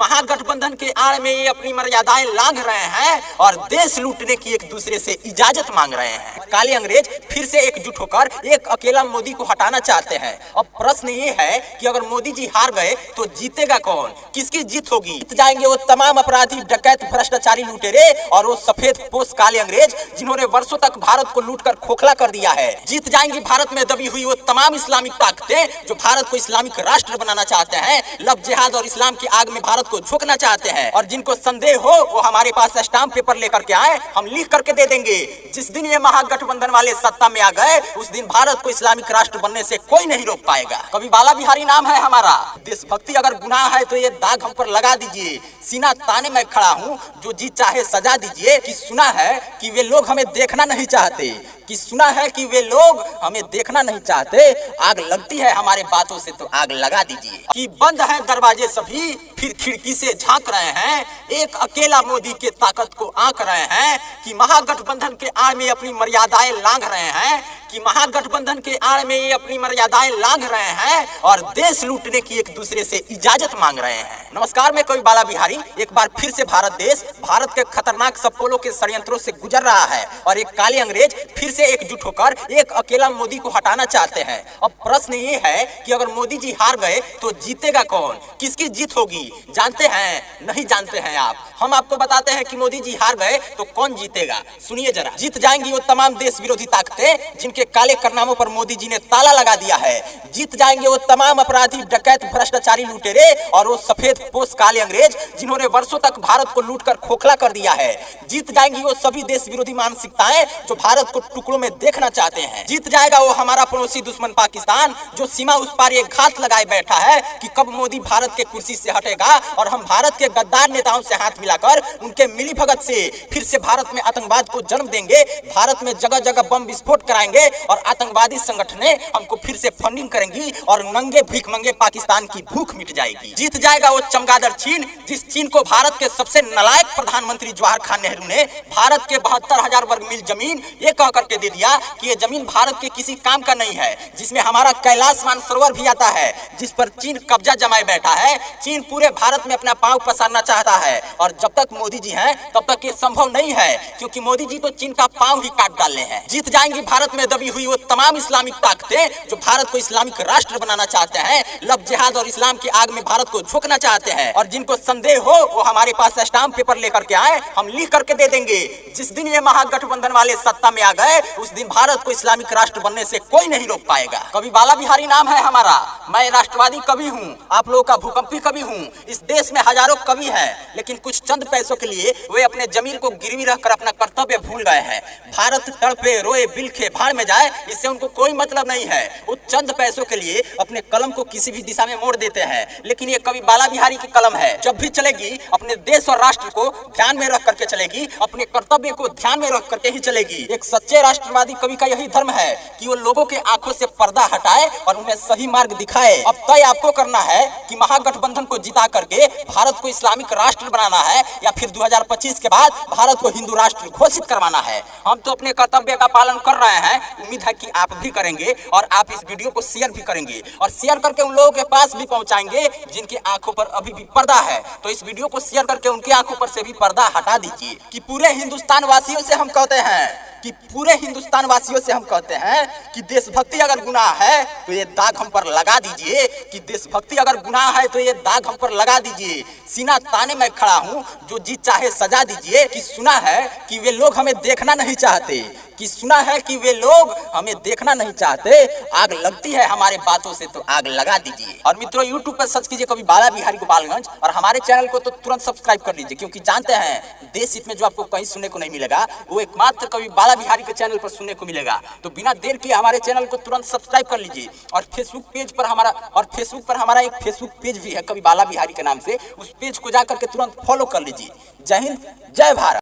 महागठबंधन के आड़ में ये अपनी मर्यादाएं लांघ रहे हैं और देश लूटने की एक दूसरे से इजाजत मांग रहे हैं। काले अंग्रेज फिर से एकजुट होकर एक अकेला मोदी को हटाना चाहते हैं। अब प्रश्न ये है कि अगर मोदी जी हार गए तो जीतेगा कौन, किसकी जीत होगी? जीत जाएंगे वो तमाम अपराधी, डकैत, भ्रष्टाचारी, लुटेरे और वो सफेद पोश काले अंग्रेज जिन्होंने वर्षों तक भारत को लूट कर खोखला कर दिया है। जीत जाएंगी भारत में दबी हुई वो तमाम इस्लामिक ताकतें जो भारत को इस्लामिक राष्ट्र बनाना चाहते हैं, लव जिहाद और इस्लाम की आग में भारत को झोंकना चाहते हैं। और जिनको संदेह हो वो हमारे पास स्टाम्प पेपर लेकर के आए, हम लिख करके दे देंगे। जिस दिन ये महागठबंधन वाले सत्ता में आ गए उस दिन भारत को इस्लामिक राष्ट्र बनने से कोई नहीं रोक पाएगा। कभी बाला बिहारी नाम है हमारा। देशभक्ति अगर गुनाह है तो ये दाग हम पर लगा दीजिए। सीना ताने मैं खड़ा हूँ, जो जी चाहे सजा दीजिए। कि सुना है कि वे लोग हमें देखना नहीं चाहते, कि सुना है कि वे लोग हमें देखना नहीं चाहते। आग लगती है हमारे बातों से तो आग लगा दीजिए। कि बंद है दरवाजे सभी, फिर खिड़की से झांक रहे हैं, एक अकेला मोदी के ताकत को आंक रहे हैं। कि महागठबंधन के आड़ में अपनी मर्यादाएं लांघ रहे हैं, कि महागठबंधन के आड़ में ये अपनी मर्यादाएं लांघ रहे हैं और देश लूटने की एक दूसरे से इजाजत मांग रहे हैं। नमस्कार, मैं कवि बाला बिहारी। एक बार फिर से भारत देश भारत के खतरनाक सपोलों के षड्यंत्रों से गुजर रहा है और एक काले अंग्रेज फिर से एकजुट होकर एक अकेला मोदी को हटाना चाहते हैं। अब प्रश्न ये है कि अगर मोदी जी हार गए तो जीतेगा कौन, किसकी जीत होगी? जानते हैं? नहीं जानते हैं आप? हम आपको बताते हैं कि मोदी जी हार गए तो कौन जीतेगा। सुनिए जरा। जीत जाएंगी वो तमाम देश विरोधी ताकतें जिनके काले कारनामों पर मोदी जी ने ताला लगा दिया है। जीत जाएंगे वो तमाम अपराधी, डकैत, भ्रष्टाचारी, लुटेरे और वो सफेद पोश काले अंग्रेज जिन्होंने वर्षों तक भारत को लूट कर खोखला कर दिया है। जीत जाएंगी वो सभी देश विरोधी मानसिकताएं जो भारत को टुकड़ों में देखना चाहते हैं। जीत जाएगा वो हमारा पड़ोसी दुश्मन पाकिस्तान जो सीमा उस पार एक घात लगाए बैठा है कि कब मोदी भारत के कुर्सी से हटेगा और हम भारत के गद्दार नेताओं से हाथ मिलाकर उनके मिलीभगत से फिर से भारत में आतंकवाद को जन्म देंगे। भारत में जगह जगह बम विस्फोट कराएंगे और आतंकवादी संगठनें हमको फिर से फंडिंग करेंगी और नंगे भीख मंगे पाकिस्तान की भूख मिट जाएगी। जीत जाएगा वो चमगादड़ चीन, जिस चीन को भारत के सबसे नालायक प्रधानमंत्री जवाहर खान नेहरू ने भारत के 72,000 वर्ग मील जमीन ये कह करके दे दिया कि ये जमीन भारत के किसी काम का नहीं है, जिसमें हमारा कैलाश मानसरोवर भी आता है, जिस पर चीन कब्जा जमाए बैठा है। चीन पूरे भारत में अपना पांव पसारना चाहता है और जब तक मोदी जी हैं तब तक ये संभव नहीं है, क्योंकि मोदी जी तो चीन का पांव ही काट डाले हैं। जीत जाएंगी भारत में दबी हुई वो तमाम इस्लामिक ताकतें जो भारत को इस्लामिक राष्ट्र बनाना चाहते हैं, लव जिहाद और इस्लाम की आग में भारत को झोंकना चाहते हैं। और जिनको संदेह हो वो हमारे पास स्टाम्प पेपर लेकर के आए, हम लिख करके दे देंगे। जिस दिन ये महागठबंधन वाले सत्ता में आ गए उस दिन भारत को इस्लामिक राष्ट्र बनने से कोई नहीं रोक पाएगा। कवि बाला बिहारी नाम है हमारा। मैं राष्ट्रवादी कवि हूँ, आप लोगों का भूकंपी कवि हूँ। इस देश में हजारों कवि हैं, लेकिन कुछ चंद पैसों के लिए वे अपने जमीन को गिरवी रखकर अपना कर्तव्य भूल गए हैं। भारत तड़पे, रोए, बिलखे, भाड़ में जाए, इससे उनको कोई मतलब नहीं है। वो चंद पैसों के लिए अपने कलम को किसी भी दिशा में मोड़ देते हैं, लेकिन ये कवि बाला बिहारी की कलम है। जब भी चलेगी अपने देश और राष्ट्र को ध्यान में रख करके चलेगी, अपने कर्तव्य को ध्यान में रख करके ही चलेगी। एक सच्चे राष्ट्रवादी कवि का यही धर्म है कि वो लोगों के आंखों से पर्दा हटाए और उन्हें सही मार्ग दिखाए। अब तय आपको करना है कि महागठबंधन को जिता करके भारत को इस्लामिक राष्ट्र बनाना है या फिर 2025 के बाद भारत को हिंदू राष्ट्र घोषित करवाना है। हम तो अपने कर्तव्य का पालन कर रहे हैं, उम्मीद है कि आप भी करेंगे और आप इस वीडियो को शेयर भी करेंगे और शेयर करके उन लोगों के पास भी पहुंचाएंगे जिनकी आंखों पर अभी भी पर्दा है। तो इस वीडियो को शेयर करके उनकी आंखों पर से भी पर्दा हटा दीजिए। कि पूरे हिंदुस्तान वासियों से हम कहते हैं कि देशभक्ति अगर गुनाह है तो ये दाग हम पर लगा दीजिए, कि देशभक्ति अगर गुनाह है तो ये दाग हम पर लगा दीजिए। सीना ताने मैं खड़ा हूँ, जो जी चाहे सजा दीजिए। कि सुना है कि वे लोग हमें देखना नहीं चाहते, कि सुना है कि वे लोग हमें देखना नहीं चाहते। आग लगती है हमारे बातों से तो आग लगा दीजिए। और मित्रों, YouTube पर सर्च कीजिए कवि बाला बिहारी गोपालगंज और हमारे चैनल को तो तुरंत सब्सक्राइब कर लीजिए, क्योंकि जानते हैं देश हित में जो आपको कहीं सुनने को नहीं मिलेगा वो एकमात्र कवि बाला बिहारी के चैनल पर सुनने को मिलेगा। तो बिना देर किए हमारे चैनल को तुरंत सब्सक्राइब कर लीजिए। और फेसबुक पर हमारा एक फेसबुक पेज भी है कवि बाला बिहारी के नाम से, उस पेज को जाकर के तुरंत फॉलो कर लीजिए। जय हिंद, जय भारत।